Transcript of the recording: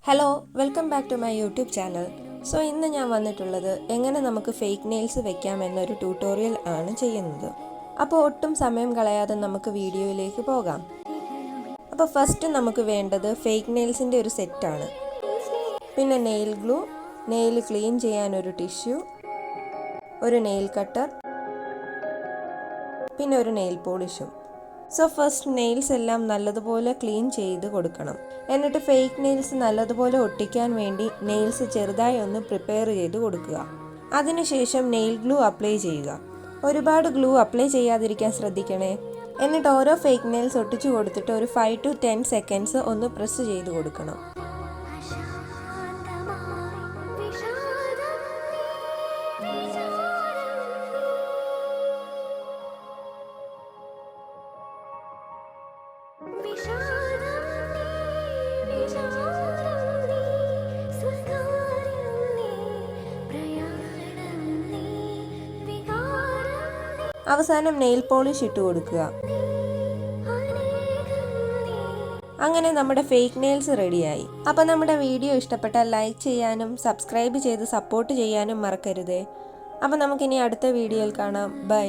Hello welcome back to my YouTube channel. ഇന്ന് ഞാൻ വന്നിട്ടുള്ളത് എങ്ങനെ നമുക്ക് ഫേക്ക് നെയിൽസ് വെക്കാം എന്നൊരു ട്യൂട്ടോറിയൽ ആണ് ചെയ്യുന്നത്. അപ്പോൾ ഒട്ടും സമയം കളയാതെ നമുക്ക് വീഡിയോയിലേക്ക് പോകാം. അപ്പോൾ ഫസ്റ്റ് നമുക്ക് വേണ്ടത് ഫേക്ക് നെയിൽസിൻ്റെ ഒരു സെറ്റാണ്. പിന്നെ നെയിൽ ഗ്ലൂ, നെയിൽ ക്ലീൻ ചെയ്യാൻ ഒരു ടിഷ്യൂ, ഒരു നെയിൽ കട്ടർ, പിന്നെ ഒരു നെയിൽ പോളിഷും. ഫസ്റ്റ് നെയിൽസ് എല്ലാം നല്ലതുപോലെ ക്ലീൻ ചെയ്ത് കൊടുക്കണം. എന്നിട്ട് ഫേക്ക് നെയിൽസ് നല്ലതുപോലെ ഒട്ടിക്കാൻ വേണ്ടി നെയിൽസ് ചെറുതായി ഒന്ന് പ്രിപ്പയർ ചെയ്ത് കൊടുക്കുക. അതിനുശേഷം നെയിൽ ഗ്ലൂ അപ്ലൈ ചെയ്യുക. ഒരുപാട് ഗ്ലൂ അപ്ലൈ ചെയ്യാതിരിക്കാൻ ശ്രദ്ധിക്കണേ. എന്നിട്ട് ഓരോ ഫേക്ക് നെയിൽസ് ഒട്ടിച്ചു കൊടുത്തിട്ട് ഒരു 5 to 10 സെക്കൻഡ്സ് ഒന്ന് പ്രസ് ചെയ്ത് കൊടുക്കണം. അവസാനം നെയിൽ പോളിഷ് ഇട്ട് കൊടുക്കുക. അങ്ങനെ നമ്മുടെ ഫേക്ക് നെയിൽസ് റെഡിയായി. അപ്പോൾ നമ്മുടെ വീഡിയോ ഇഷ്ടപ്പെട്ടാൽ ലൈക്ക് ചെയ്യാനും സബ്സ്ക്രൈബ് ചെയ്ത് സപ്പോർട്ട് ചെയ്യാനും മറക്കരുതേ. അപ്പോൾ നമുക്കിനി അടുത്ത വീഡിയോയിൽ കാണാം. ബൈ.